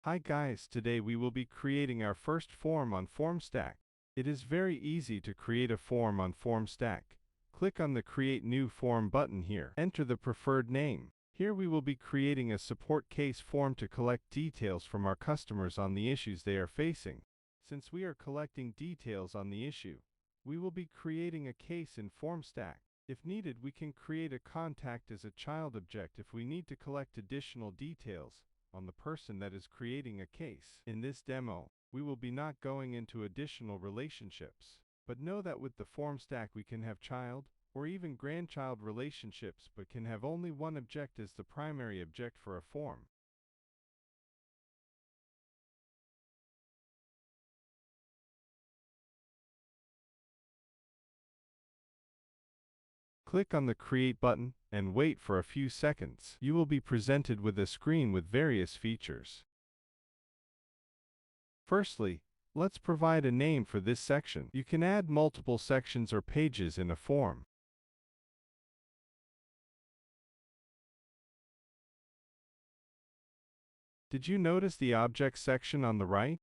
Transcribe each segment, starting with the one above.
Hi guys, today we will be creating our first form on Formstack. It is very easy to create a form on Formstack. Click on the Create New Form button here. Enter the preferred name. Here we will be creating a support case form to collect details from our customers on the issues they are facing. Since we are collecting details on the issue, we will be creating a case in Formstack. If needed, we can create a contact as a child object if we need to collect additional details on the person that is creating a case. In this demo, we will be not going into additional relationships, but know that with the Formstack we can have child or even grandchild relationships, but can have only one object as the primary object for a form. Click on the Create button and wait for a few seconds. You will be presented with a screen with various features. Firstly, let's provide a name for this section. You can add multiple sections or pages in a form. Did you notice the Objects section on the right?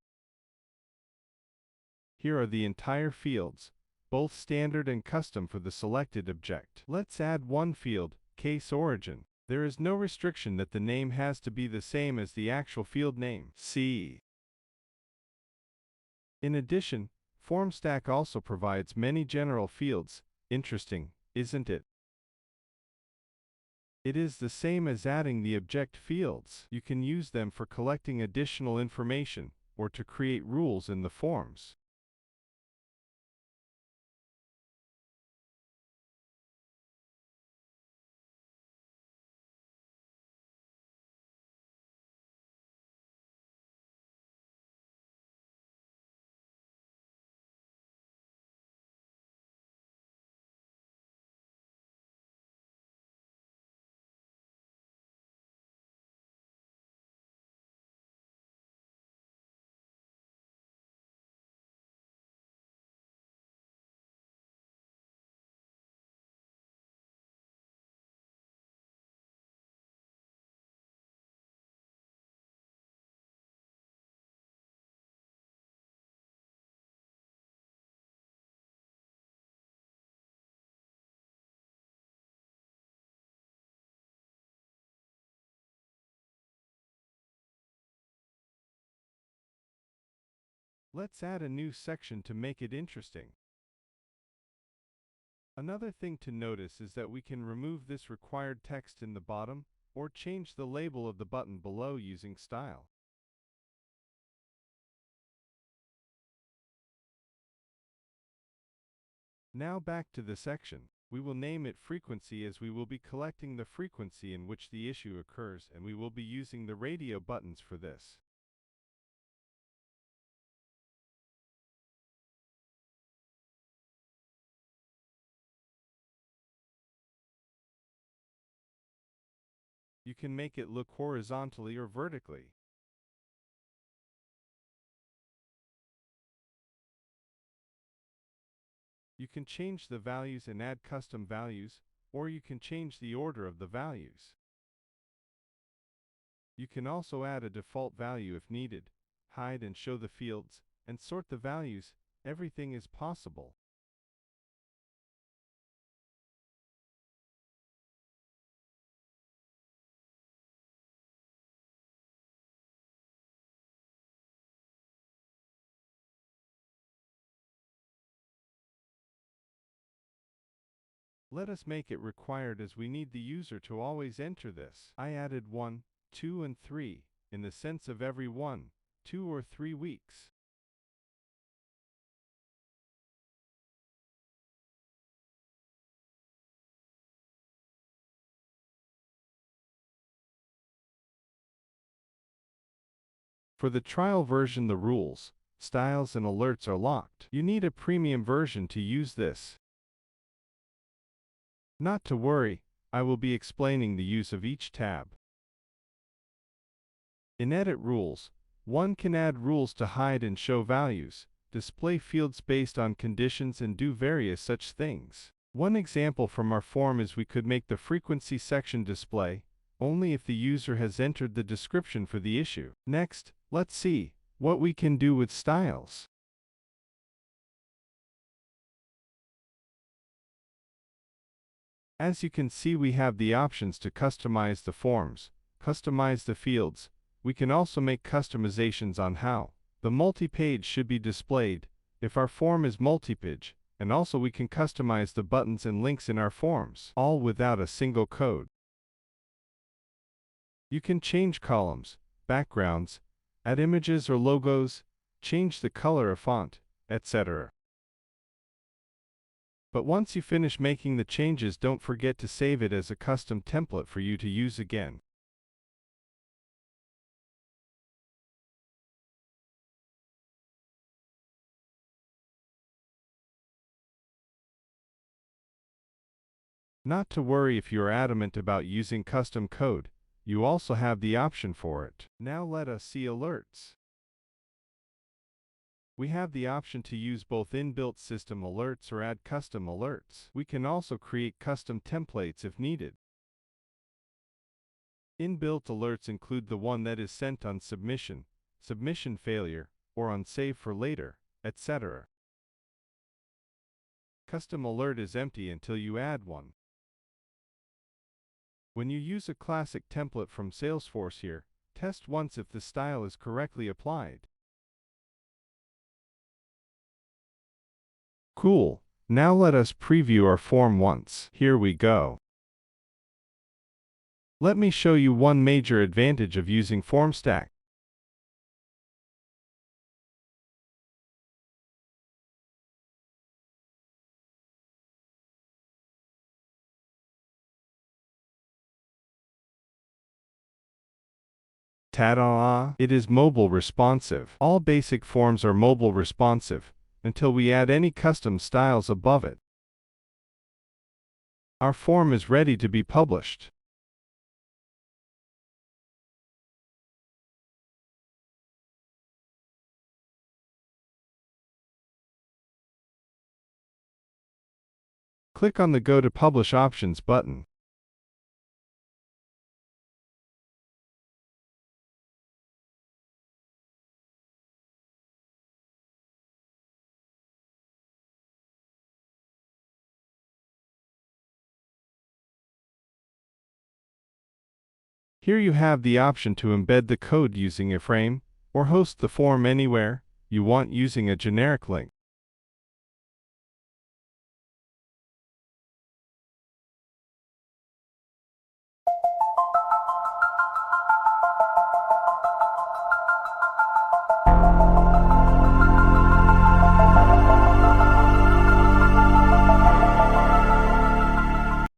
Here are the entire fields, both standard and custom for the selected object. Let's add one field, Case Origin. There is no restriction that the name has to be the same as the actual field name. See. In addition, Formstack also provides many general fields. Interesting, isn't it? It is the same as adding the object fields. You can use them for collecting additional information or to create rules in the forms. Let's add a new section to make it interesting. Another thing to notice is that we can remove this required text in the bottom or change the label of the button below using Style. Now back to the section. We will name it Frequency as we will be collecting the frequency in which the issue occurs, and we will be using the radio buttons for this. You can make it look horizontally or vertically. You can change the values and add custom values, or you can change the order of the values. You can also add a default value if needed, hide and show the fields, and sort the values. Everything is possible. Let us make it required as we need the user to always enter this. I added 1, 2 and 3, in the sense of every 1, 2 or 3 weeks. For the trial version, the rules, styles and alerts are locked. You need a premium version to use this. Not to worry, I will be explaining the use of each tab. In Edit Rules, one can add rules to hide and show values, display fields based on conditions and do various such things. One example from our form is we could make the frequency section display only if the user has entered the description for the issue. Next, let's see what we can do with styles. As you can see, we have the options to customize the forms, customize the fields. We can also make customizations on how the multi-page should be displayed if our form is multi-page, and also we can customize the buttons and links in our forms, all without a single code. You can change columns, backgrounds, add images or logos, change the color of font, etc. But once you finish making the changes, don't forget to save it as a custom template for you to use again. Not to worry if you are adamant about using custom code, you also have the option for it. Now let us see alerts. We have the option to use both inbuilt system alerts or add custom alerts. We can also create custom templates if needed. Inbuilt alerts include the one that is sent on submission, submission failure, or on save for later, etc. Custom alert is empty until you add one. When you use a classic template from Salesforce here, test once if the style is correctly applied. Cool. Now let us preview our form once. Here we go. Let me show you one major advantage of using Formstack. Ta-da! It is mobile responsive. All basic forms are mobile responsive until we add any custom styles above it. Our form is ready to be published. Click on the Go to Publish Options button. Here you have the option to embed the code using a frame, or host the form anywhere you want using a generic link.